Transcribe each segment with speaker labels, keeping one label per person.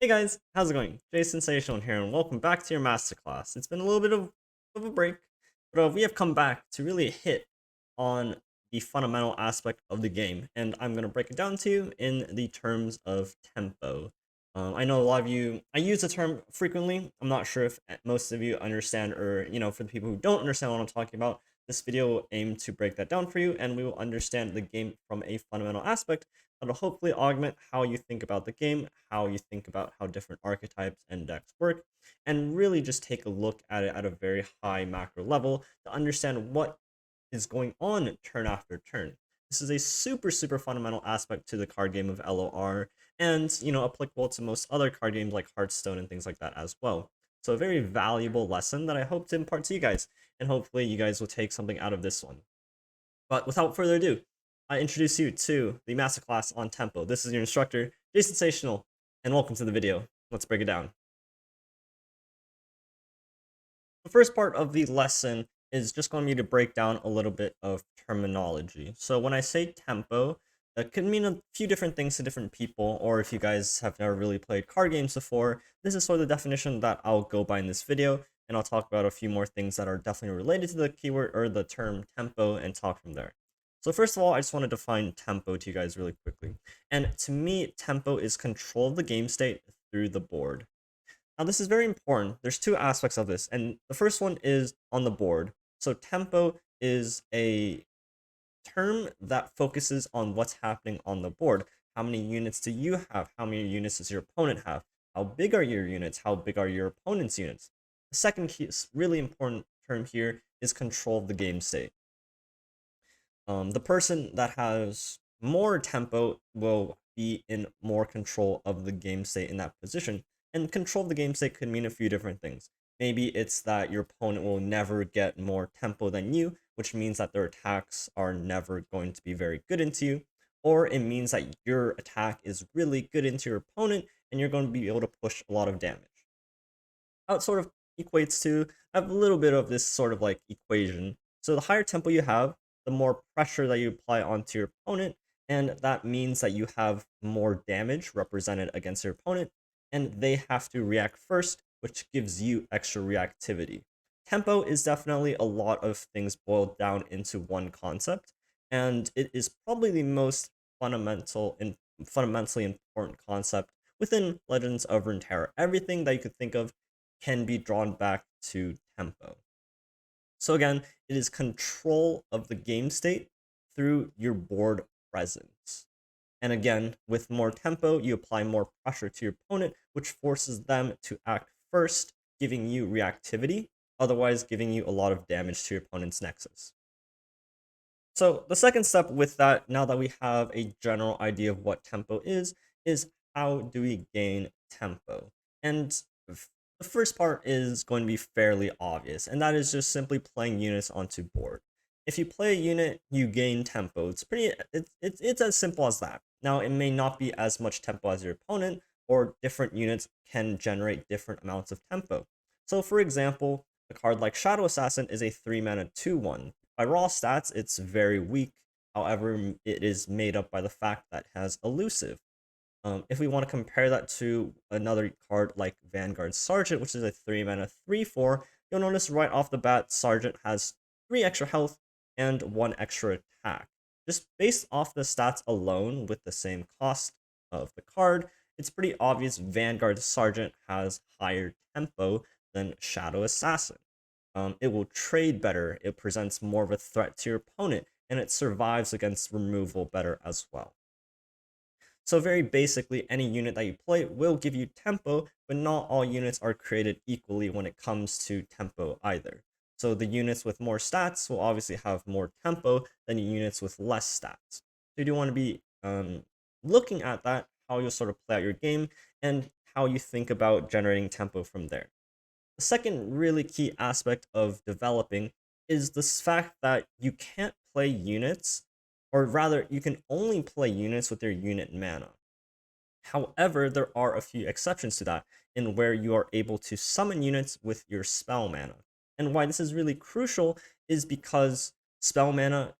Speaker 1: Hey guys, how's it going? Jay Sensational here, and welcome back to your Masterclass. It's been a little bit of a break, but we have come back to really hit on the fundamental aspect of the game, and I'm going to break it down to you in the terms of tempo. I know a lot of you, I use the term frequently. I'm not sure if most of you understand, or, for the people who don't understand what I'm talking about, this video will aim to break that down for you, and we will understand the game from a fundamental aspect that'll hopefully augment how you think about the game, how you think about how different archetypes and decks work, and really just take a look at it at a very high macro level to understand what is going on turn after turn. This is a super fundamental aspect to the card game of LOR, and applicable to most other card games like Hearthstone and things like that as well. So a very valuable lesson that I hope to impart to you guys, and hopefully you guys will take something out of this one. But without further ado, I introduce you to the masterclass on tempo. This is your instructor, Jay Sensational, and welcome to the video. Let's break it down. The first part of the lesson is just going to be to break down a little bit of terminology. So when I say tempo, that could mean a few different things to different people, or if you guys have never really played card games before, this is sort of the definition that I'll go by in this video, and I'll talk about a few more things that are definitely related to the keyword or the term tempo and talk from there. So first of all, I just want to define tempo to you guys really quickly. And to me, tempo is control of the game state through the board. Now, this is very important. There's two aspects of this, and the first one is on the board. So tempo is a term that focuses on what's happening on the board. How many units do you have? How many units does your opponent have? How big are your units? How big are your opponent's units? The second key, really important term here is control of the game state. The person that has more tempo will be in more control of the game state in that position. And control of the game state could mean a few different things. Maybe it's that your opponent will never get more tempo than you, which means that their attacks are never going to be very good into you. Or it means that your attack is really good into your opponent and you're going to be able to push a lot of damage. How it sort of equates to a little bit of this sort of like equation. So the higher tempo you have, the more pressure that you apply onto your opponent, and that means that you have more damage represented against your opponent, and they have to react first, which gives you extra reactivity. Tempo is definitely a lot of things boiled down into one concept, and it is probably the most fundamentally important concept within Legends of Runeterra. Everything that you could think of can be drawn back to tempo. So again, it is control of the game state through your board presence. And again, with more tempo, you apply more pressure to your opponent, which forces them to act first, giving you reactivity, otherwise giving you a lot of damage to your opponent's nexus. So the second step with that, now that we have a general idea of what tempo is how do we gain tempo? And the first part is going to be fairly obvious, and that is just simply playing units onto board. If you play a unit, you gain tempo. It's as simple as that. Now, it may not be as much tempo as your opponent, or different units can generate different amounts of tempo. So for example, a card like Shadow Assassin is a 3-mana 2/1. By raw stats, it's very weak. However, it is made up by the fact that it has elusive. If we want to compare that to another card like Vanguard Sergeant, which is a 3-mana 3/4, you'll notice right off the bat, Sergeant has 3 extra health and 1 extra attack. Just based off the stats alone with the same cost of the card, it's pretty obvious Vanguard Sergeant has higher tempo than Shadow Assassin. It will trade better, it presents more of a threat to your opponent, and it survives against removal better as well. So very basically, any unit that you play will give you tempo, but not all units are created equally when it comes to tempo either. So the units with more stats will obviously have more tempo than the units with less stats. So you do want to be looking at that, how you'll sort of play out your game, and how you think about generating tempo from there. The second really key aspect of developing is this fact that you can't play units, or rather, you can only play units with their unit mana. However, there are a few exceptions to that, in where you are able to summon units with your spell mana. And why this is really crucial is because spell mana,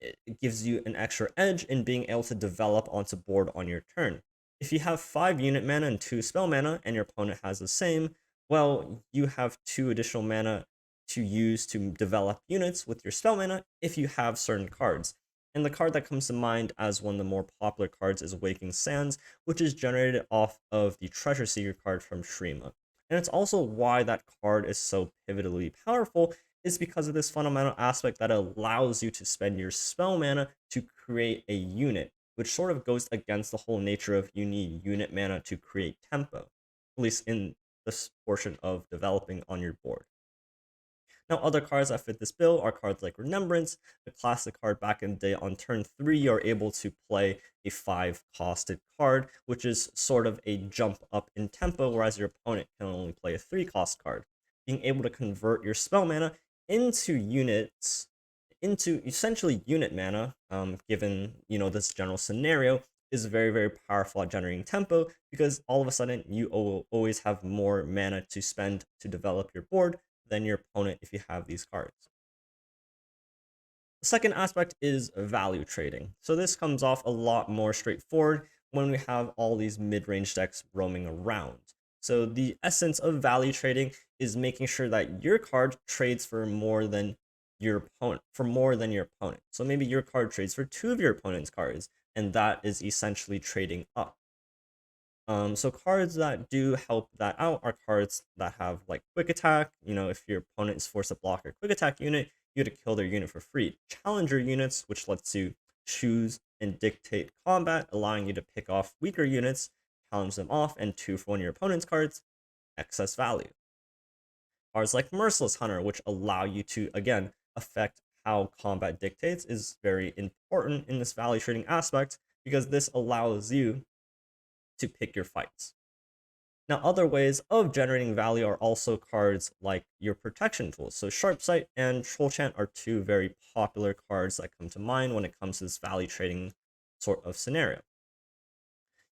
Speaker 1: it gives you an extra edge in being able to develop onto board on your turn. If you have 5 unit mana and 2 spell mana, and your opponent has the same, well, you have 2 additional mana to use to develop units with your spell mana if you have certain cards. And the card that comes to mind as one of the more popular cards is Waking Sands, which is generated off of the Treasure Seeker card from Shrima. And it's also why that card is so pivotally powerful, is because of this fundamental aspect that allows you to spend your spell mana to create a unit, which sort of goes against the whole nature of you need unit mana to create tempo, at least in this portion of developing on your board. Now, other cards that fit this bill are cards like Remembrance, the classic card back in the day. On turn 3, you're able to play a 5-costed card, which is sort of a jump up in tempo, whereas your opponent can only play a 3-cost card. Being able to convert your spell mana into units, into essentially unit mana, given this general scenario, is very, very powerful at generating tempo, because all of a sudden you always have more mana to spend to develop your board than your opponent if you have these cards. The second aspect is value trading. So this comes off a lot more straightforward when we have all these mid-range decks roaming around. So the essence of value trading is making sure that your card trades for more than your opponent. So maybe your card trades for 2 of your opponent's cards, and that is essentially trading up. So cards that do help that out are cards that have like quick attack. If your opponent is forced to block a quick attack unit, you get to kill their unit for free. Challenger units, which lets you choose and dictate combat, allowing you to pick off weaker units, challenge them off, and 2 for 1 of your opponent's cards, excess value. Cards like Merciless Hunter, which allow you to, again, affect how combat dictates, is very important in this value trading aspect, because this allows you to pick your fights. Now, other ways of generating value are also cards like your protection tools. So Sharp Sight and Troll Chant are 2 very popular cards that come to mind when it comes to this value trading sort of scenario.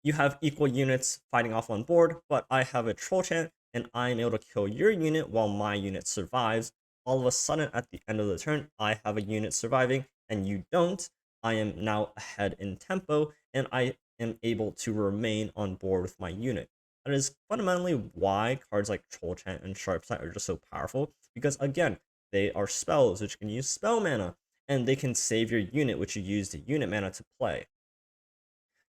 Speaker 1: You have equal units fighting off on board, but I have a Troll Chant and I'm able to kill your unit while my unit survives. All of a sudden, at the end of the turn, I have a unit surviving and you don't. I am now ahead in tempo, and I am able to remain on board with my unit. That is fundamentally why cards like Troll Chant and Sharp Sight are just so powerful, because again, they are spells which can use spell mana, and they can save your unit, which you use the unit mana to play.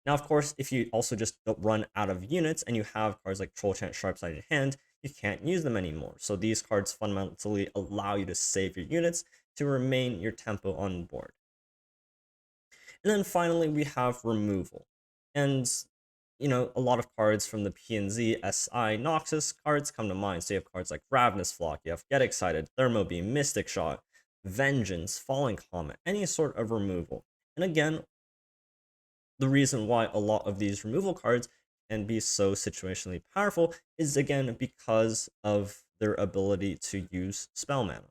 Speaker 1: Now, of course, if you also just run out of units and you have cards like Troll Chant, Sharp Sight in hand, you can't use them anymore. So these cards fundamentally allow you to save your units to remain your tempo on board. And then finally, we have removal. And, a lot of cards from the PNZ, SI, Noxus cards come to mind. So you have cards like Ravenous Flock, you have Get Excited, Thermo Beam, Mystic Shot, Vengeance, Falling Comet, any sort of removal. And again, the reason why a lot of these removal cards can be so situationally powerful is, again, because of their ability to use spell mana.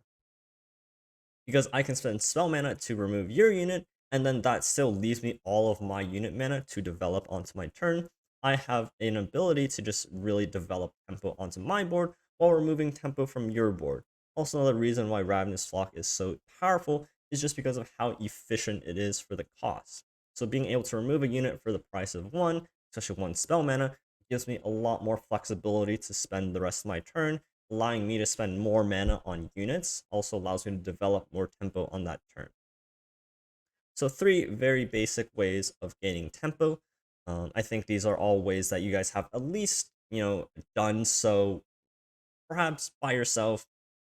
Speaker 1: Because I can spend spell mana to remove your unit, and then that still leaves me all of my unit mana to develop onto my turn. I have an ability to just really develop tempo onto my board while removing tempo from your board. Also, another reason why Ravenous Flock is so powerful is just because of how efficient it is for the cost. So being able to remove a unit for the price of 1, especially 1 spell mana, gives me a lot more flexibility to spend the rest of my turn. Allowing me to spend more mana on units also allows me to develop more tempo on that turn. So 3 very basic ways of gaining tempo. I think these are all ways that you guys have at least, done so perhaps by yourself.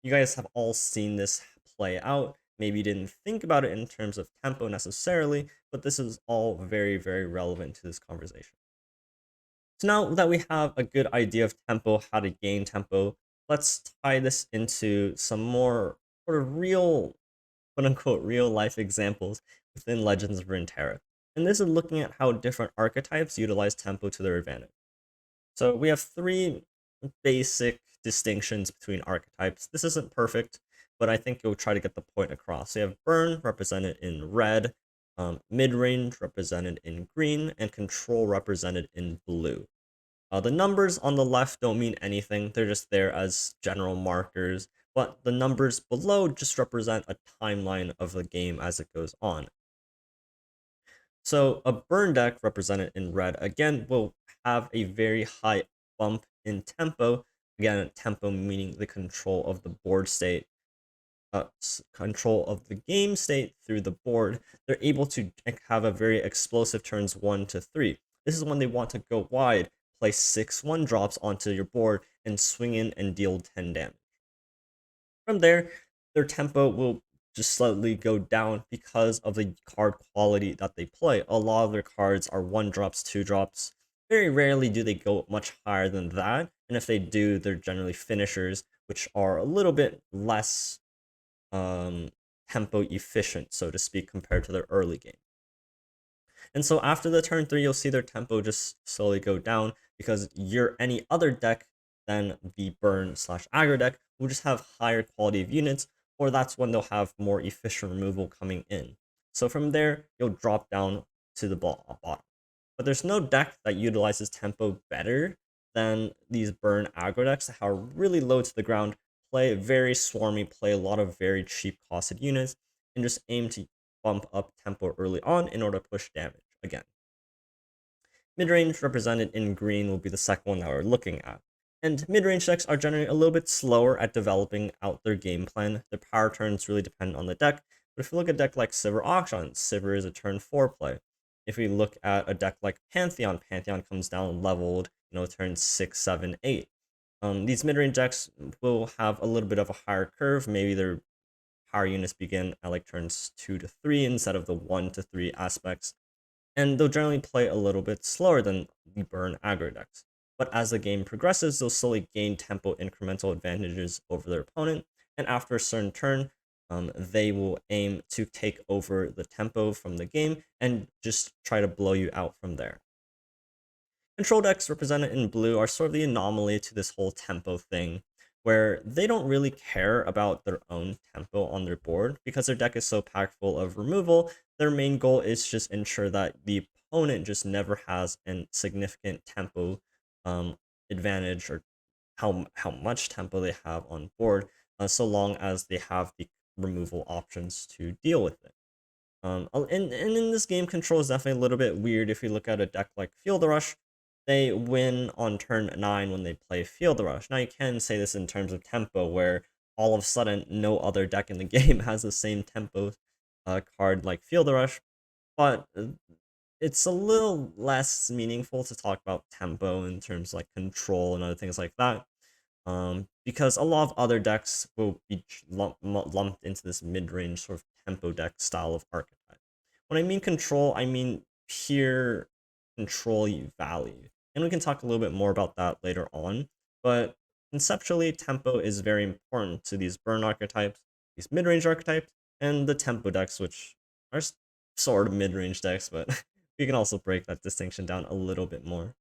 Speaker 1: You guys have all seen this play out. Maybe you didn't think about it in terms of tempo necessarily, but this is all very, very relevant to this conversation. So now that we have a good idea of tempo, how to gain tempo, let's tie this into some more sort of real, quote unquote, real life examples within Legends of Runeterra. And this is looking at how different archetypes utilize tempo to their advantage. So we have 3 basic distinctions between archetypes. This isn't perfect, but I think you'll try to get the point across. So you have Burn represented in red, mid-range represented in green, and control represented in blue. The numbers on the left don't mean anything, they're just there as general markers, but the numbers below just represent a timeline of the game as it goes on. So a burn deck represented in red again will have a very high bump in tempo. Again, tempo meaning the control of the board state, control of the game state through the board. They're able to have a very explosive turns 1 to 3. This is when they want to go wide, place 6 1-drops onto your board, and swing in and deal 10 damage. From there, their tempo will just slightly go down because of the card quality that they play. A lot of their cards are 1-drops, 2-drops. Very rarely do they go much higher than that, and if they do, they're generally finishers, which are a little bit less um, tempo efficient, so to speak, compared to their early game. And so after the turn 3, you'll see their tempo just slowly go down because any other deck than the burn slash aggro deck will just have higher quality of units, or that's when they'll have more efficient removal coming in. So from there, you'll drop down to the bottom. But there's no deck that utilizes tempo better than these burn aggro decks that are really low to the ground, play very swarmy, play a lot of very cheap costed units, and just aim to bump up tempo early on in order to push damage again. Midrange, represented in green, will be the second one that we're looking at. And mid-range decks are generally a little bit slower at developing out their game plan. Their power turns really depend on the deck. But if you look at a deck like Sivir Auction, Sivir is a turn 4 play. If we look at a deck like Pantheon, Pantheon comes down leveled, turns 6, 7, 8. These mid-range decks will have a little bit of a higher curve. Maybe their power units begin at like turns 2 to 3 instead of the 1 to 3 aspects, and they'll generally play a little bit slower than the burn aggro decks. But as the game progresses, they'll slowly gain tempo incremental advantages over their opponent, and after a certain turn, they will aim to take over the tempo from the game and just try to blow you out from there. Control decks represented in blue are sort of the anomaly to this whole tempo thing, where they don't really care about their own tempo on their board because their deck is so packed full of removal. Their main goal is just ensure that the opponent just never has a significant tempo advantage, or how much tempo they have on board, so long as they have the removal options to deal with it. And in this game, control is definitely a little bit weird. If you look at a deck like Field Rush, they win on turn 9 when they play Field Rush. Now, you can say this in terms of tempo, where all of a sudden no other deck in the game has the same tempo card like Field Rush, but it's a little less meaningful to talk about tempo in terms like control and other things like that. Because a lot of other decks will be lumped into this mid-range sort of tempo deck style of archetype. When I mean control, I mean pure control value. And we can talk a little bit more about that later on. But conceptually, tempo is very important to these burn archetypes, these mid-range archetypes, and the tempo decks, which are sort of mid-range decks, but we can also break that distinction down a little bit more.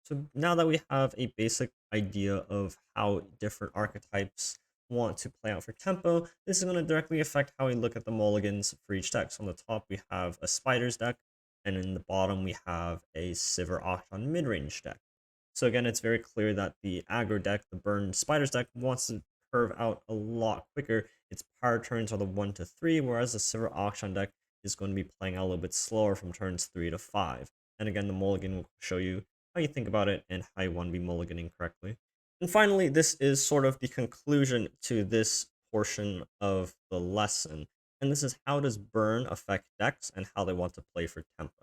Speaker 1: So now that we have a basic idea of how different archetypes want to play out for tempo, this is going to directly affect how we look at the mulligans for each deck. So on the top, we have a Spiders deck, and in the bottom, we have a Sivir Auction mid-range deck. So again, it's very clear that the aggro deck, the Burn Spiders deck, wants to curve out a lot quicker. Its power turns are the 1 to 3, whereas the Sivir Auction deck is going to be playing out a little bit slower from turns 3 to 5. And again, the mulligan will show you how you think about it and how you want to be mulliganing correctly. And finally, this is sort of the conclusion to this portion of the lesson. And this is how does burn affect decks and how they want to play for tempo.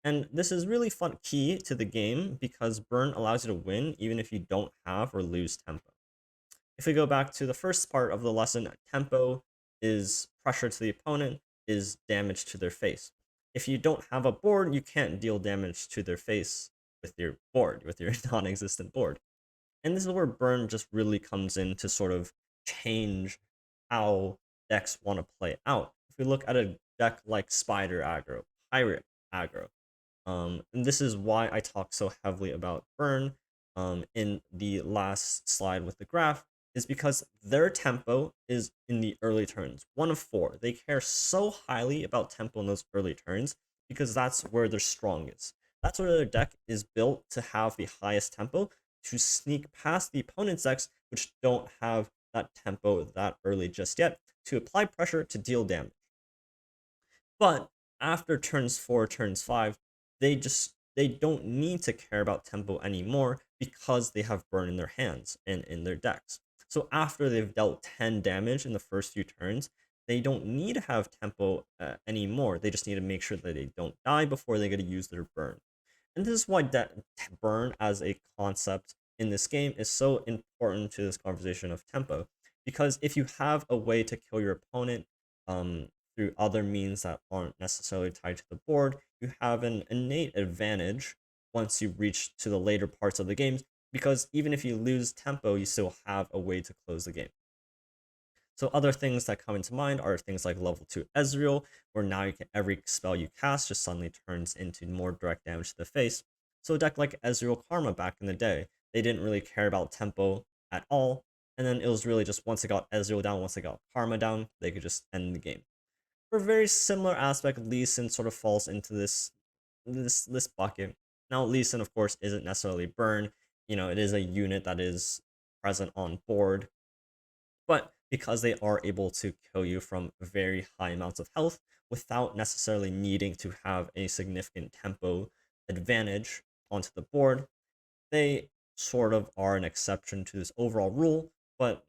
Speaker 1: And this is really fun key to the game because burn allows you to win even if you don't have or lose tempo. If we go back to the first part of the lesson, tempo is pressure to the opponent, is damage to their face. If you don't have a board, you can't deal damage to their face with your board, with your non-existent board. And this is where burn just really comes in to sort of change how decks want to play out. If we look at a deck like Spider aggro, Pirate aggro, and this is why I talk so heavily about burn in the last slide with the graph, is because their tempo is in the early turns, 1 of 4. They care so highly about tempo in those early turns because that's where they're strongest. That's where their deck is built to have the highest tempo, to sneak past the opponent's decks, which don't have that tempo that early just yet, to apply pressure to deal damage. But after turns 4, turns 5, they don't need to care about tempo anymore because they have burn in their hands and in their decks. So after they've dealt 10 damage in the first few turns, they don't need to have tempo anymore. They just need to make sure that they don't die before they get to use their burn. And this is why burn as a concept in this game is so important to this conversation of tempo. Because if you have a way to kill your opponent through other means that aren't necessarily tied to the board, you have an innate advantage once you reach to the later parts of the games, because even if you lose tempo, you still have a way to close the game. So other things that come into mind are things like level 2 Ezreal, where now you can, every spell you cast just suddenly turns into more direct damage to the face. So a deck like Ezreal Karma back in the day, they didn't really care about tempo at all, and then it was really just once they got Ezreal down, once they got Karma down, they could just end the game. For a very similar aspect, Lee Sin sort of falls into this bucket. Now, Lee Sin, of course, isn't necessarily burn. You know, it is a unit that is present on board, but because they are able to kill you from very high amounts of health without necessarily needing to have a significant tempo advantage onto the board, they sort of are an exception to this overall rule, but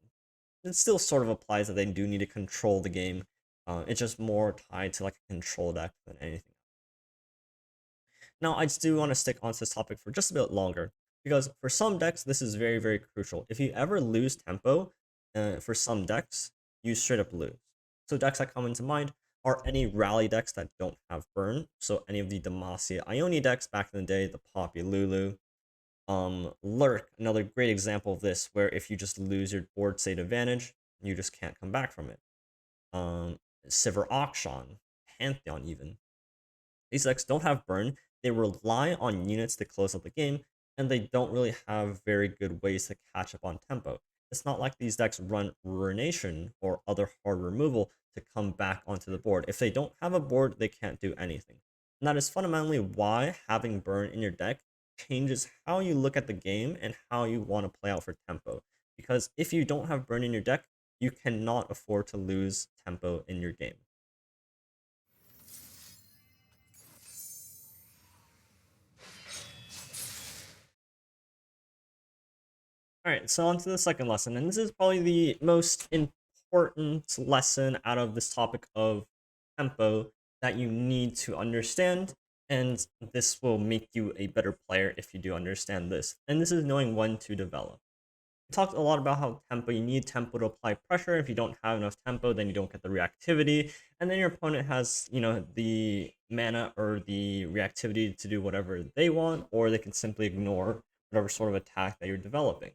Speaker 1: it still sort of applies that they do need to control the game. It's just more tied to like a control deck than anything. Now, I do want to stick on this topic for just a bit longer, because for some decks, this is very, very crucial. If you ever lose tempo for some decks, you straight up lose. So decks that come into mind are any rally decks that don't have burn. So any of the Demacia Ione decks back in the day, the Poppy Lulu. Lurk, another great example of this, where if you just lose your board state advantage, you just can't come back from it. Sivir Auction, Pantheon even. These decks don't have burn, they rely on units to close out the game, and they don't really have very good ways to catch up on tempo. It's not like these decks run Ruination or other hard removal to come back onto the board. If they don't have a board, they can't do anything. And that is fundamentally why having burn in your deck changes how you look at the game and how you want to play out for tempo. Because if you don't have burn in your deck, you cannot afford to lose tempo in your game. Alright, so on to the second lesson, and this is probably the most important lesson out of this topic of tempo that you need to understand, and this will make you a better player if you do understand this. And this is knowing when to develop. We talked a lot about how tempo, you need tempo to apply pressure. If you don't have enough tempo, then you don't get the reactivity, and then your opponent has, you know, the mana or the reactivity to do whatever they want, or they can simply ignore whatever sort of attack that you're developing.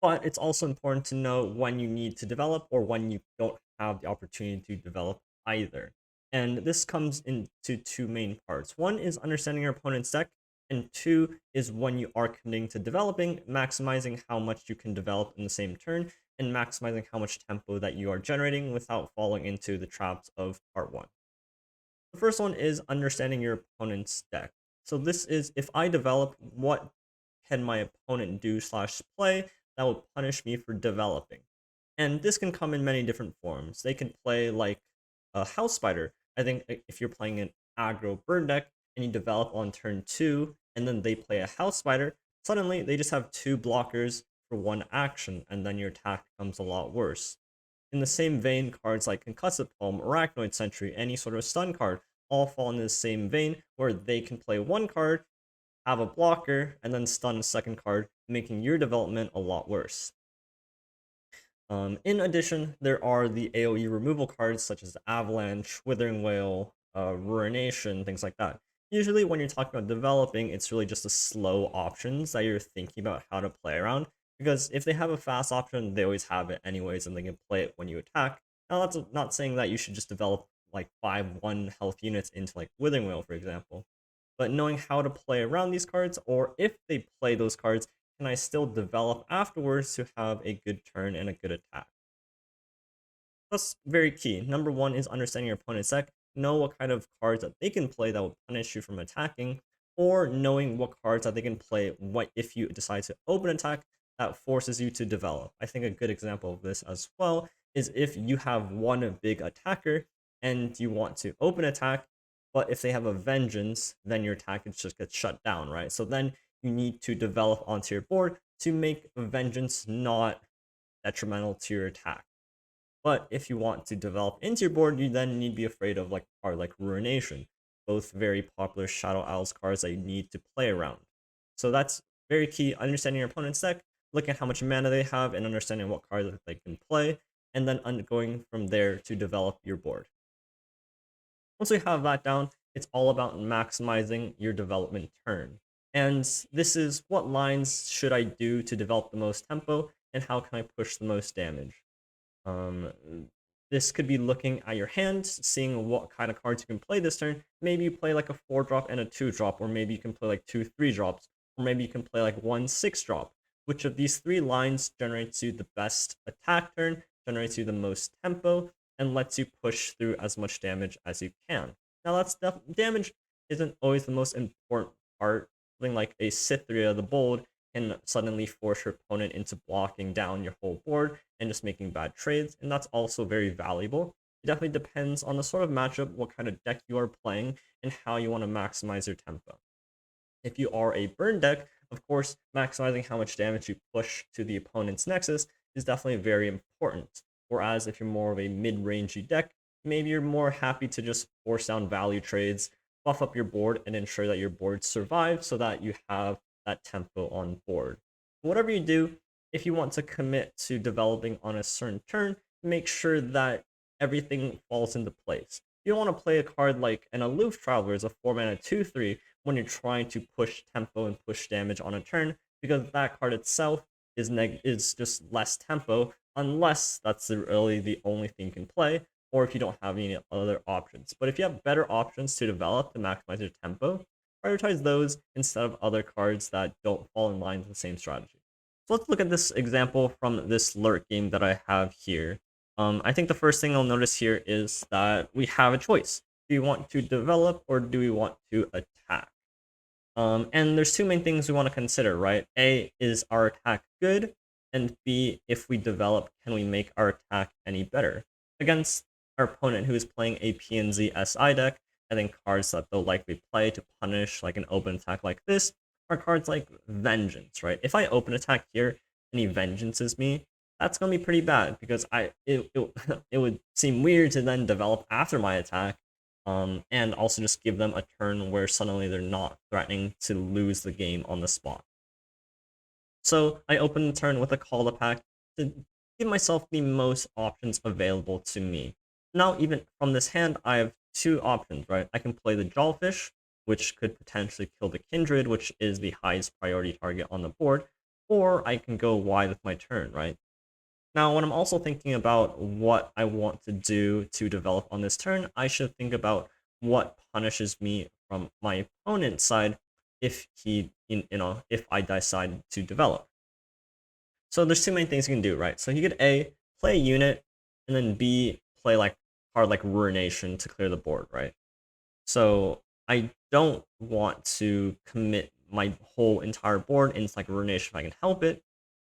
Speaker 1: But it's also important to know when you need to develop or when you don't have the opportunity to develop either. And this comes into two main parts. One is understanding your opponent's deck, and two is when you are committing to developing, maximizing how much you can develop in the same turn, and maximizing how much tempo that you are generating without falling into the traps of part one. The first one is understanding your opponent's deck. So this is, if I develop, what can my opponent do slash play that will punish me for developing? And this can come in many different forms. They can play like a House Spider. I think if you're playing an aggro burn deck and you develop on turn 2 and then they play a House Spider, suddenly they just have 2 blockers for 1 action, and then your attack becomes a lot worse. In the same vein, cards like Concussive Palm, Arachnoid Sentry, any sort of stun card all fall in the same vein, where they can play 1 card, have a blocker, and then stun a second card, making your development a lot worse. In addition, there are the AoE removal cards such as Avalanche, Withering Wail, Ruination, things like that. Usually when you're talking about developing, it's really just the slow options that you're thinking about how to play around, because if they have a fast option, they always have it anyways, and they can play it when you attack. Now, that's not saying that you should just develop like 5-1 health units into like Withering Wail, for example, but knowing how to play around these cards, or if they play those cards, can I still develop afterwards to have a good turn and a good attack? That's very key. Number one is understanding your opponent's deck. Know what kind of cards that they can play that will punish you from attacking, or knowing what cards that they can play what if you decide to open attack that forces you to develop. I think a good example of this as well is if you have one big attacker and you want to open attack, but if they have a vengeance, then your attack just gets shut down, right? So then you need to develop onto your board to make a vengeance not detrimental to your attack. But if you want to develop into your board, you then need to be afraid of like a card like Ruination, both very popular Shadow Isles cards that you need to play around. So that's very key, understanding your opponent's deck, looking at how much mana they have, and understanding what cards they can play, and then going from there to develop your board. Once we have that down, it's all about maximizing your development turn. And this is what lines should I do to develop the most tempo, and how can I push the most damage. Um, this could be looking at your hand, seeing what kind of cards you can play this turn. Maybe you play like a 4-drop and a 2-drop, or maybe you can play like 2 3-drops, or maybe you can play like 1 6-drop. Which of these 3 lines generates you the best attack turn, generates you the most tempo, and lets you push through as much damage as you can. Now, damage isn't always the most important part. Something like a Cytheria the Bold can suddenly force your opponent into blocking down your whole board and just making bad trades, and that's also very valuable. It definitely depends on the sort of matchup, what kind of deck you are playing, and how you want to maximize your tempo. If you are a burn deck, of course, maximizing how much damage you push to the opponent's nexus is definitely very important. Whereas if you're more of a mid-rangey deck, maybe you're more happy to just force down value trades, buff up your board, and ensure that your board survives so that you have that tempo on board. Whatever you do, if you want to commit to developing on a certain turn, make sure that everything falls into place. You don't want to play a card like an Aloof Traveler as a 4-mana 2/3 when you're trying to push tempo and push damage on a turn, because that card itself is just less tempo, unless that's really the only thing you can play, or if you don't have any other options. But if you have better options to develop to maximize your tempo, prioritize those instead of other cards that don't fall in line with the same strategy. So let's look at this example from this lurk game that I have here. I think the first thing I'll notice here is that we have a choice. Do we want to develop or do we want to attack? And there's two main things we want to consider, right? A, is our attack good? And B, if we develop, can we make our attack any better? Against our opponent who is playing a PNZ SI deck, I think cards that they'll likely play to punish like an open attack like this are cards like Vengeance, right? If I open attack here and he vengeances me, that's going to be pretty bad because it would seem weird to then develop after my attack, and also just give them a turn where suddenly they're not threatening to lose the game on the spot. So I open the turn with a Call to Pack to give myself the most options available to me. Now, even from this hand, I have two options, right? I can play the Jawfish, which could potentially kill the Kindred, which is the highest priority target on the board, or I can go wide with my turn, right? Now, when I'm also thinking about what I want to do to develop on this turn, I should think about what punishes me from my opponent's side if if I decide to develop. So there's two main things you can do, right? So you could A, play a unit, and then B, play like card like Ruination to clear the board, right? So I don't want to commit my whole entire board into like Ruination if I can help it.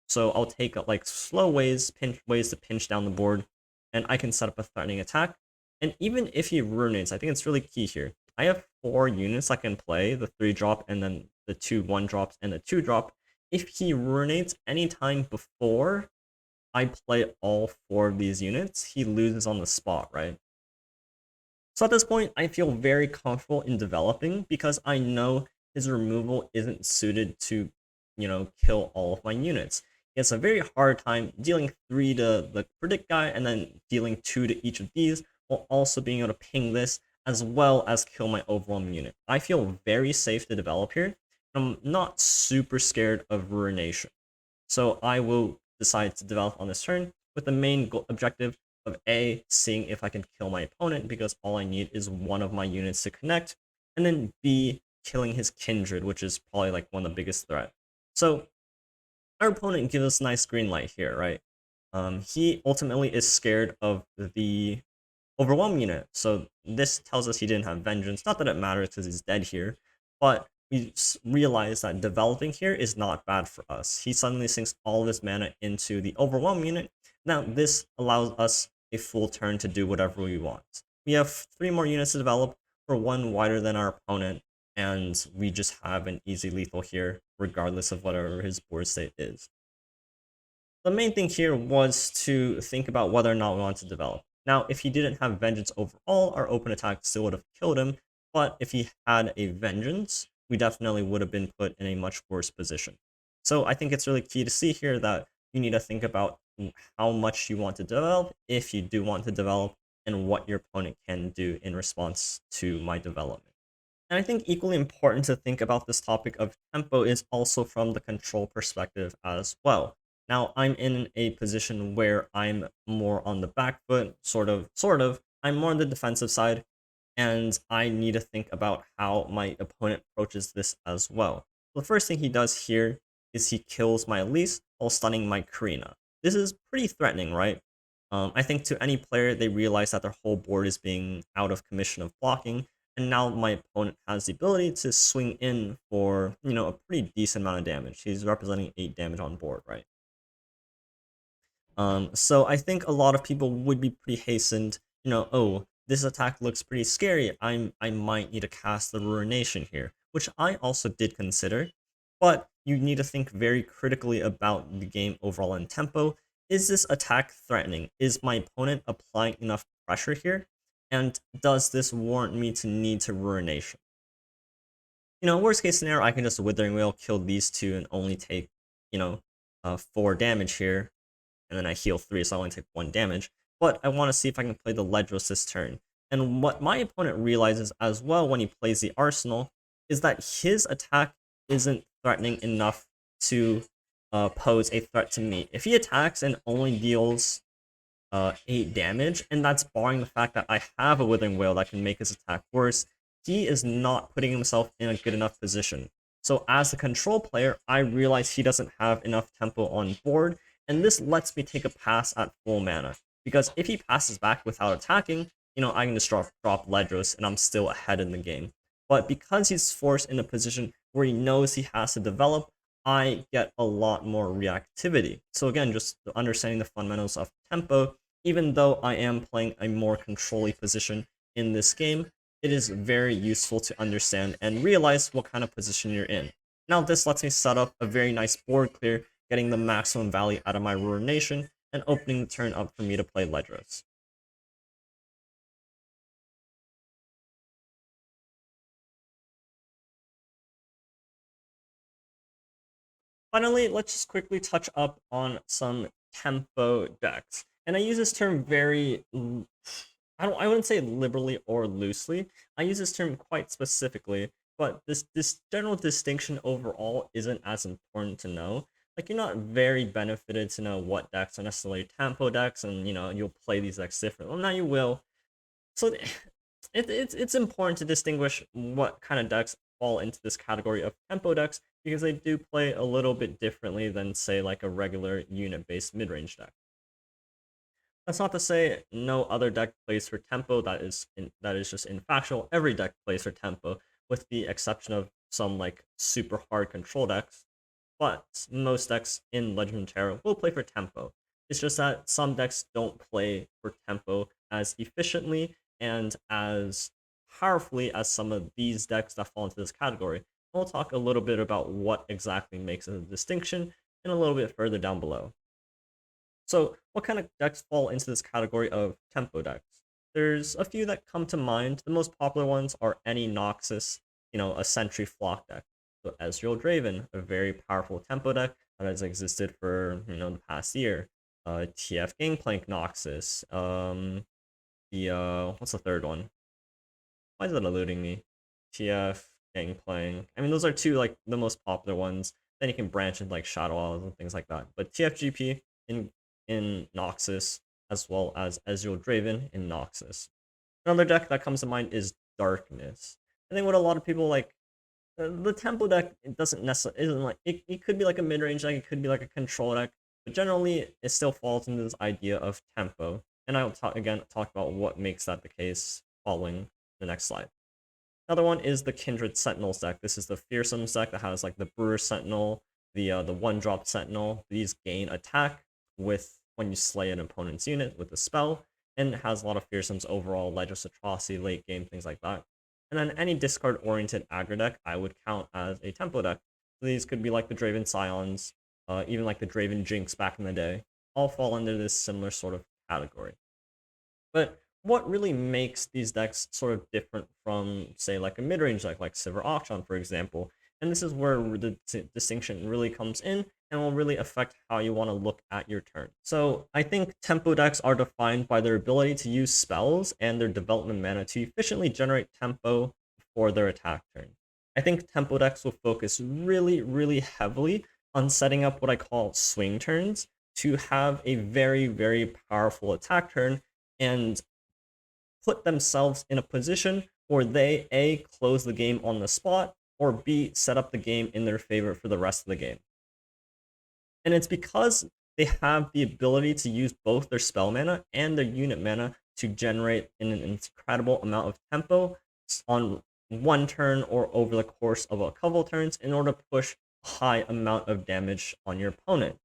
Speaker 1: So I'll take like slow ways to pinch down the board, and I can set up a threatening attack. And even if he ruinates, I think it's really key here. I have 4 units I can play, the 3-drop and then the 2 1-drops and the 2-drop. If he ruinates anytime before I play all 4 of these units, he loses on the spot, right? So at this point, I feel very comfortable in developing because I know his removal isn't suited to, kill all of my units. He has a very hard time dealing 3 to the predict guy and then dealing 2 to each of these, while also being able to ping this as well as kill my overwhelming unit. I feel very safe to develop here. I'm not super scared of Ruination. So I will decide to develop on this turn with the main objective of A, seeing if I can kill my opponent because all I need is one of my units to connect, and then B, killing his Kindred, which is probably like one of the biggest threat. So our opponent gives us a nice green light here, right? He ultimately is scared of the overwhelm unit, so this tells us he didn't have Vengeance. Not that it matters because he's dead here, but we realize that developing here is not bad for us. He suddenly sinks all of his mana into the overwhelm unit. Now this allows us a full turn to do whatever we want. we have 3 more units to develop. We're 1 wider than our opponent, and we just have an easy lethal here, regardless of whatever his board state is. The main thing here was to think about whether or not we want to develop. Now, if he didn't have Vengeance overall, our open attack still would have killed him, but if he had a Vengeance, we definitely would have been put in a much worse position. So I think it's really key to see here that you need to think about how much you want to develop, if you do want to develop, and what your opponent can do in response to my development. And I think equally important to think about this topic of tempo is also from the control perspective as well. Now, I'm in a position where I'm more on the back foot, sort of. I'm more on the defensive side, and I need to think about how my opponent approaches this as well. The first thing he does here is he kills my Elise while stunning my Karina. This is pretty threatening, right? I think to any player, they realize that their whole board is being out of commission of blocking, and now my opponent has the ability to swing in for, a pretty decent amount of damage. He's representing 8 damage on board, right? So I think a lot of people would be pretty hastened, oh, this attack looks pretty scary. I might need to cast the Ruination here, which I also did consider, but you need to think very critically about the game overall and tempo. Is this attack threatening? Is my opponent applying enough pressure here? And does this warrant me to need to Ruination? Worst case scenario, I can just Withering Wail, kill these two, and only take, 4 damage here, and then I heal 3, so I only take 1 damage. But I want to see if I can play the Ledros this turn. And what my opponent realizes as well when he plays the Arsenal is that his attack isn't threatening enough to pose a threat to me. If he attacks and only deals 8 damage, and that's barring the fact that I have a Withering Wail that can make his attack worse, he is not putting himself in a good enough position. So as a control player, I realize he doesn't have enough tempo on board, and this lets me take a pass at full mana. Because if he passes back without attacking, I can just drop Ledros and I'm still ahead in the game. But because he's forced in a position where he knows he has to develop, I get a lot more reactivity. So again, just understanding the fundamentals of tempo, even though I am playing a more control-y position in this game, it is very useful to understand and realize what kind of position you're in. Now this lets me set up a very nice board clear, getting the maximum value out of my Ruination, and opening the turn up for me to play Ledros. Finally, let's just quickly touch up on some tempo decks. And I use this term very, I wouldn't say liberally or loosely. I use this term quite specifically, but this general distinction overall isn't as important to know. Like, you're not very benefited to know what decks are necessarily tempo decks, and you'll play these decks differently. Well, now you will. So it's important to distinguish what kind of decks fall into this category of tempo decks, because they do play a little bit differently than, say, like a regular unit-based mid-range deck. That's not to say no other deck plays for tempo. That is just infactual. Every deck plays for tempo, with the exception of some like super hard control decks. But most decks in Legend of Terra will play for tempo. It's just that some decks don't play for tempo as efficiently and as powerfully as some of these decks that fall into this category. We'll talk a little bit about what exactly makes a distinction and a little bit further down below. So, what kind of decks fall into this category of tempo decks? There's a few that come to mind. The most popular ones are any Noxus, a Sentry Flock deck. So, Ezreal Draven, a very powerful tempo deck that has existed for, the past year. TF Gangplank Noxus. What's the third one? Why is it eluding me? TF Gangplank. I mean, those are two, like, the most popular ones. Then you can branch into, like, Shadow Isles and things like that. But TFGP in Noxus, as well as Ezreal Draven in Noxus. Another deck that comes to mind is Darkness. I think what a lot of people like, the tempo deck, it doesn't necessarily, isn't like, it could be like a mid-range deck, it could be like a control deck, but generally it still falls into this idea of tempo. And I'll talk about what makes that the case following the next slide. Another one is the Kindred Sentinels deck. This is the Fearsome deck that has like the Brewer Sentinel, the 1-drop Sentinel. These gain attack with when you slay an opponent's unit with a spell, and has a lot of fearsomes overall, Legis Atrocity, late game, things like that. And then any discard-oriented aggro deck I would count as a tempo deck. So these could be like the Draven Scions, even like the Draven Jinx back in the day, all fall under this similar sort of category. But what really makes these decks sort of different from, say, like a mid-range deck like Silver Auction, for example, and this is where the distinction really comes in and will really affect how you want to look at your turn. So I think tempo decks are defined by their ability to use spells and their development mana to efficiently generate tempo for their attack turn. I think tempo decks will focus really, really heavily on setting up what I call swing turns to have a very, very powerful attack turn and put themselves in a position where they A, close the game on the spot, or B, set up the game in their favor for the rest of the game. And it's because they have the ability to use both their spell mana and their unit mana to generate an incredible amount of tempo on one turn or over the course of a couple turns in order to push a high amount of damage on your opponent.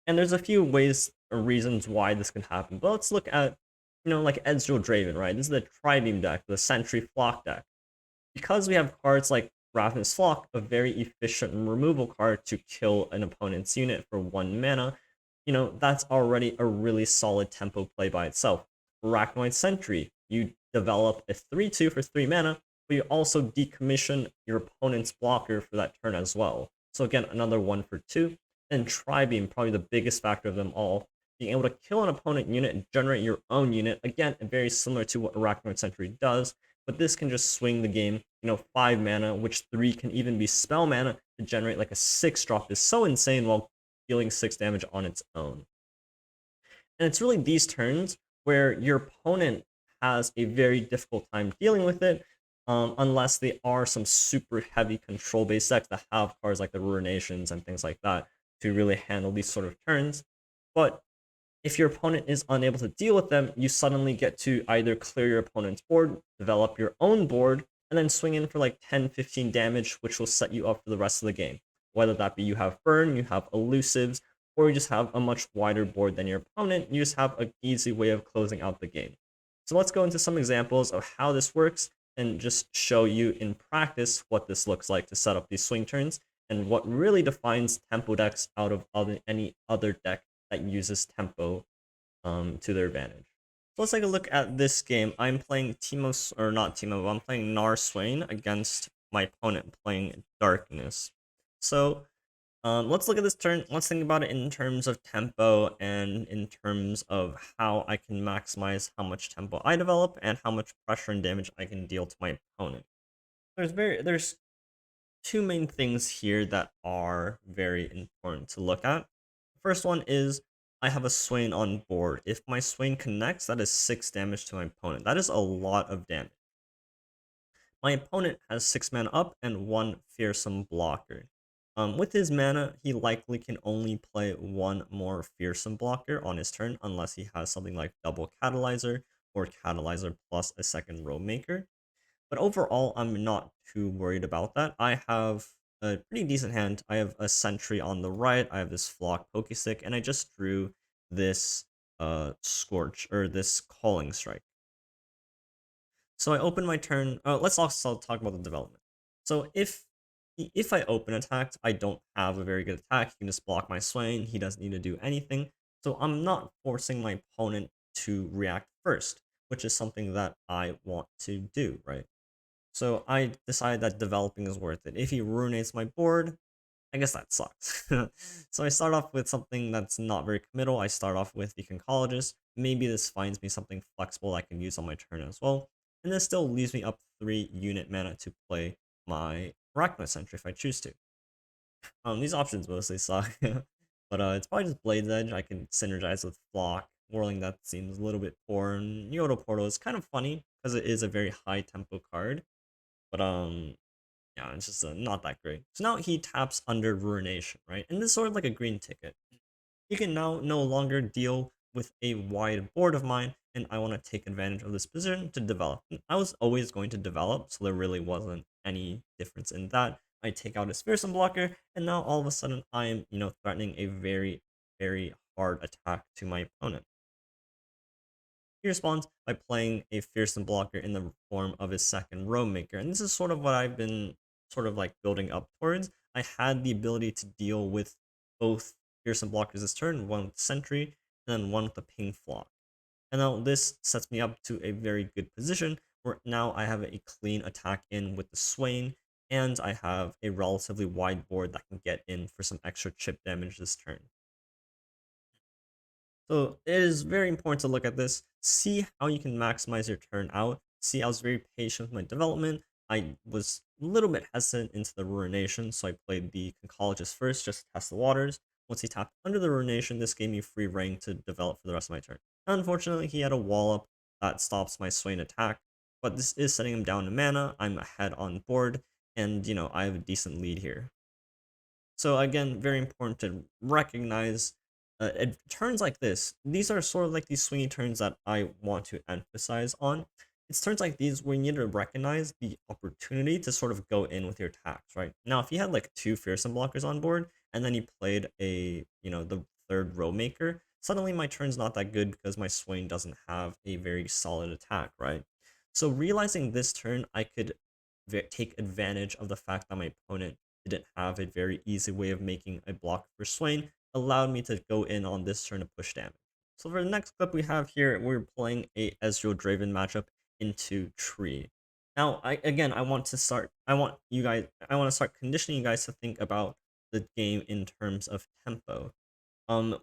Speaker 1: And there's a few ways or reasons why this can happen, but let's look at, like Ezreal Draven, right? This is the Tri-Beam deck, the Sentry Flock deck. Because we have cards like Ravenous Flock, a very efficient removal card to kill an opponent's unit for 1 mana, that's already a really solid tempo play by itself. Arachnoid Sentry, you develop a 3/2 for 3 mana, but you also decommission your opponent's blocker for that turn as well. So again, another 1 for 2. And Tri-Beam, probably the biggest factor of them all, being able to kill an opponent unit and generate your own unit, again, very similar to what Arachnoid Sentry does, but this can just swing the game, 5 mana, which 3 can even be spell mana to generate like a 6-drop is so insane while dealing 6 damage on its own. And it's really these turns where your opponent has a very difficult time dealing with it, unless they are some super heavy control-based decks that have cards like the Ruinations and things like that to really handle these sort of turns. But if your opponent is unable to deal with them, you suddenly get to either clear your opponent's board, develop your own board, and then swing in for like 10-15 damage, which will set you up for the rest of the game. Whether that be you have burn, you have elusives, or you just have a much wider board than your opponent, you just have an easy way of closing out the game. So let's go into some examples of how this works and just show you in practice what this looks like to set up these swing turns and what really defines tempo decks out of any other deck that uses tempo to their advantage. So let's take a look at this game. I'm playing not Timo, but I'm playing Nar Swain against my opponent playing Darkness. So let's look at this turn. Let's think about it in terms of tempo and in terms of how I can maximize how much tempo I develop and how much pressure and damage I can deal to my opponent. There's two main things here that are very important to look at. The first one is I have a Swain on board. If my Swain connects, that is 6 damage to my opponent. That is a lot of damage. My opponent has 6 mana up and 1 fearsome blocker. With his mana, he likely can only play 1 more fearsome blocker on his turn unless he has something like double catalyzer or catalyzer plus a second row maker. But overall, I'm not too worried about that. I have a pretty decent hand. I have a Sentry on the right, I have this Flock Pokestick, and I just drew this Scorch, or this Calling Strike. So I open my turn. Let's also talk about the development. So if I open attacked, I don't have a very good attack. He can just block my Swain. He doesn't need to do anything. So I'm not forcing my opponent to react first, which is something that I want to do, right? So I decide that developing is worth it. If he ruinates my board, I guess that sucks. So I start off with something that's not very committal. I start off with the Conchologist. Maybe this finds me something flexible I can use on my turn as well. And this still leaves me up 3 unit mana to play my Arachnoid Sentry if I choose to. These options mostly suck. But it's probably just Blade's Edge. I can synergize with Flock. Whirling that seems a little bit poor. And Yodo Portal is kind of funny because it is a very high tempo card. But yeah, it's just not that great. So now he taps under Ruination, right? And this is sort of like a green ticket. He can now no longer deal with a wide board of mine, and I want to take advantage of this position to develop. And I was always going to develop, so there really wasn't any difference in that. I take out his fearsome blocker, and now all of a sudden I am, threatening a very, very hard attack to my opponent. he responds by playing a fearsome blocker in the form of his second row maker. And this is sort of what I've been sort of like building up towards. I had the ability to deal with both fearsome blockers this turn, one with sentry, and then one with the ping flock. And now this sets me up to a very good position where now I have a clean attack in with the Swain, and I have a relatively wide board that can get in for some extra chip damage this turn. So it is very important to look at this, see how you can maximize your turn out. See, I was very patient with my development. I was a little bit hesitant into the Ruination, so I played the Conchologist first just to test the waters. Once he tapped under the Ruination, this gave me free reign to develop for the rest of my turn. Unfortunately, he had a wall up that stops my Swain attack, but this is setting him down to mana. I'm ahead on board, and I have a decent lead here. So again, very important to recognize turns like this. These are sort of like these swingy turns that I want to emphasize on. It's turns like these where you need to recognize the opportunity to sort of go in with your attacks, right? Now, if you had like two fearsome blockers on board, and then you played the third row maker, suddenly my turn's not that good because my Swain doesn't have a very solid attack, right? So realizing this turn, I could take advantage of the fact that my opponent didn't have a very easy way of making a block for Swain, allowed me to go in on this turn to push damage. So for the next clip we have here, we're playing a Ezreal Draven matchup into Tree. Now, I want to start conditioning you guys to think about the game in terms of tempo.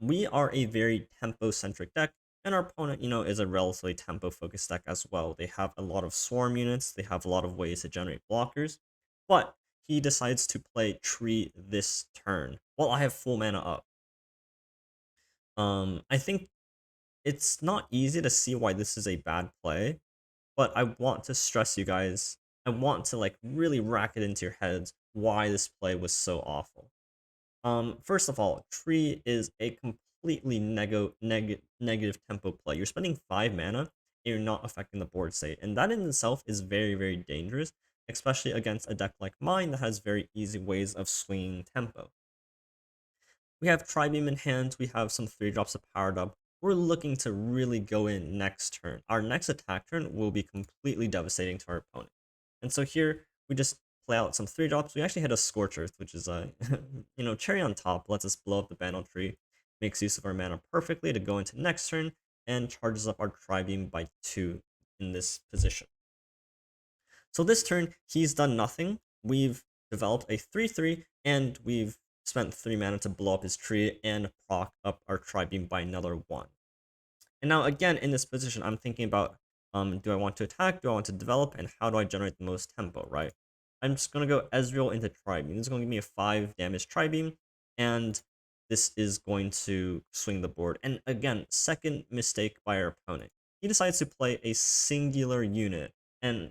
Speaker 1: We are a very tempo-centric deck, and our opponent, is a relatively tempo-focused deck as well. They have a lot of swarm units, they have a lot of ways to generate blockers, but he decides to play Tree this turn while I have full mana up. I think it's not easy to see why this is a bad play, but I want to stress you guys, I want to like really rack it into your heads why this play was so awful. First of all, Tree is a completely negative tempo play. You're spending 5 mana, and you're not affecting the board state, and that in itself is very, very dangerous, especially against a deck like mine that has very easy ways of swinging tempo. We have Tribeam in hand, we have some 3-drops of Powered Up. We're looking to really go in next turn. Our next attack turn will be completely devastating to our opponent. And so here, we just play out some 3-drops. We actually had a Scorch Earth, which is a cherry on top, lets us blow up the Bandle Tree, makes use of our mana perfectly to go into next turn, and charges up our Tribeam by 2 in this position. So this turn, he's done nothing. We've developed a 3-3, and we've spent 3 mana to blow up his tree and proc up our Tribeam by another 1. And now again, in this position, I'm thinking about, do I want to attack, do I want to develop, and how do I generate the most tempo, right? I'm just going to go Ezreal into Tribeam. This is going to give me a 5 damage Tribeam, and this is going to swing the board. And again, second mistake by our opponent. He decides to play a singular unit, and,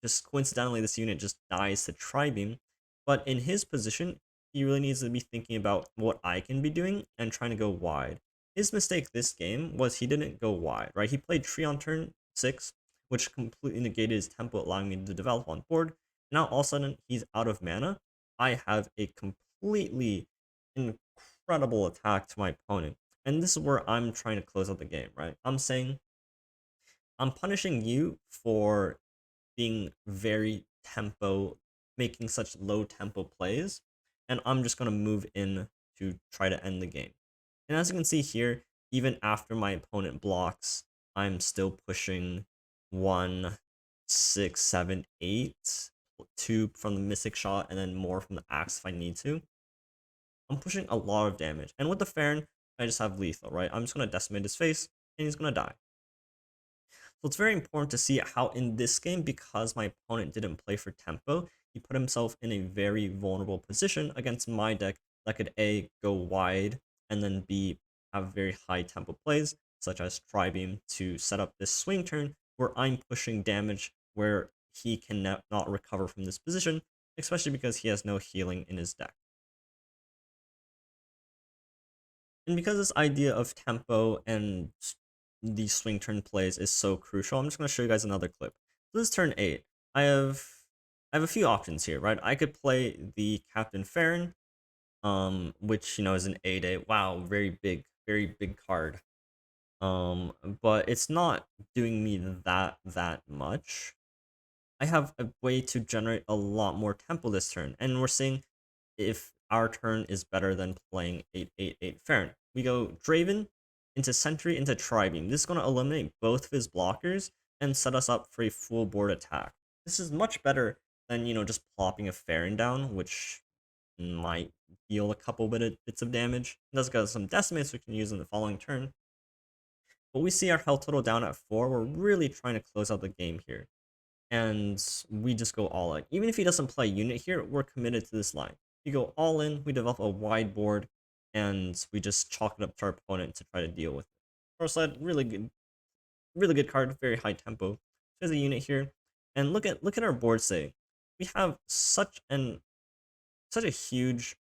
Speaker 1: just coincidentally, this unit just dies to Tribeam, but in his position, he really needs to be thinking about what I can be doing and trying to go wide. His mistake this game was he didn't go wide, right? He played Tree on turn 6, which completely negated his tempo, allowing me to develop on board. Now all of a sudden, he's out of mana. I have a completely incredible attack to my opponent. And this is where I'm trying to close out the game, right? I'm saying, I'm punishing you for being very tempo, making such low tempo plays, and I'm just going to move in to try to end the game. And as you can see here, even after my opponent blocks, I'm still pushing 1, 6, 7, 8, 2 from the Mystic Shot, and then more from the Axe if I need to. I'm pushing a lot of damage. And with the Farron, I just have lethal, right? I'm just going to decimate his face, and he's going to die. So it's very important to see how in this game, because my opponent didn't play for tempo, he put himself in a very vulnerable position against my deck that could A, go wide, and then B, have very high tempo plays, such as Tribeam, to set up this swing turn where I'm pushing damage where he can not recover from this position, especially because he has no healing in his deck. And because this idea of tempo and the swing turn plays is so crucial, I'm just going to show you guys another clip. So this is turn 8. I have a few options here, right? I could play the Captain Farron, which, is an 8/8. Wow, very big card. but it's not doing me that much. I have a way to generate a lot more tempo this turn, and we're seeing if our turn is better than playing 888 Farron. We go Draven into Sentry into Tribeam. This is going to eliminate both of his blockers and set us up for a full board attack. This is much better than, just plopping a Farron down, which might deal a couple bits of damage. It does got some decimates we can use in the following turn. But we see our health total down at 4. We're really trying to close out the game here. And we just go all in. Even if he doesn't play unit here, we're committed to this line. We go all in, we develop a wide board, and we just chalk it up to our opponent to try to deal with it. First side, really good card, very high tempo. There's a unit here, and look at our board state. We have such a huge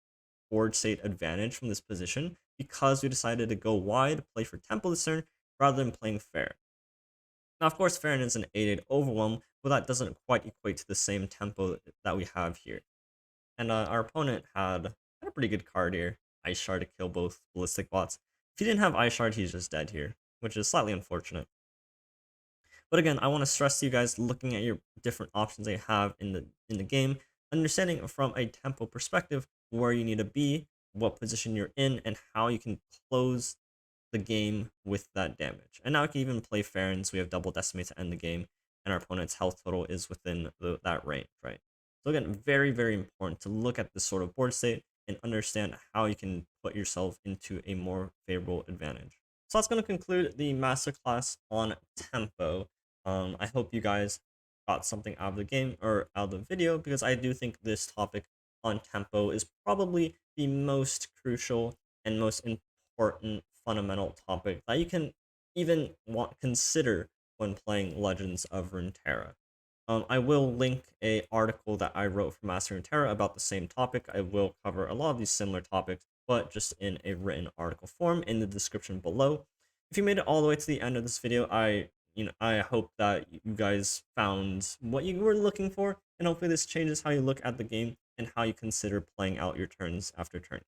Speaker 1: board state advantage from this position because we decided to go wide, play for tempo this turn, rather than playing fair. Now, of course, Farron is an 8-8 overwhelm, but that doesn't quite equate to the same tempo that we have here. And our opponent had a pretty good card here, Ice Shard to kill both Ballistic Bots. If he didn't have Ice Shard, he's just dead here, which is slightly unfortunate. But again, I want to stress to you guys, looking at your different options they have in the game, understanding from a tempo perspective where you need to be, what position you're in, and how you can close the game with that damage. And now I can even play Farron, so we have double decimate to end the game, and our opponent's health total is within that range, right? So again, very important to look at this sort of board state and understand how you can put yourself into a more favorable advantage. So that's going to conclude the masterclass on tempo. I hope you guys got something out of the game or out of the video, because I do think this topic on tempo is probably the most crucial and most important fundamental topic that you can even consider when playing Legends of Runeterra. I will link a article that I wrote for Masterclass about the same topic. I will cover a lot of these similar topics, but just in a written article form in the description below. If you made it all the way to the end of this video, I hope that you guys found what you were looking for, and hopefully this changes how you look at the game and how you consider playing out your turns after turn.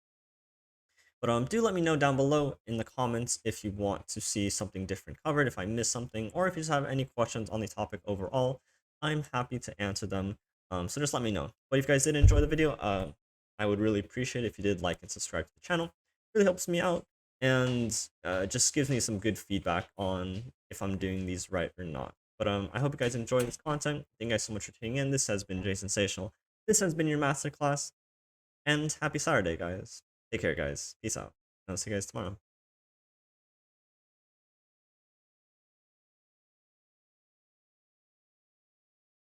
Speaker 1: But do let me know down below in the comments if you want to see something different covered, if I missed something, or if you just have any questions on the topic overall. I'm happy to answer them. So just let me know. But if you guys did enjoy the video, I would really appreciate it if you did like and subscribe to the channel. It really helps me out, and just gives me some good feedback on if I'm doing these right or not. But I hope you guys enjoy this content. Thank you guys so much for tuning in. This has been Jay Sensational. This has been your masterclass, and happy Saturday, guys. Take care, guys. Peace out. I'll see you guys tomorrow.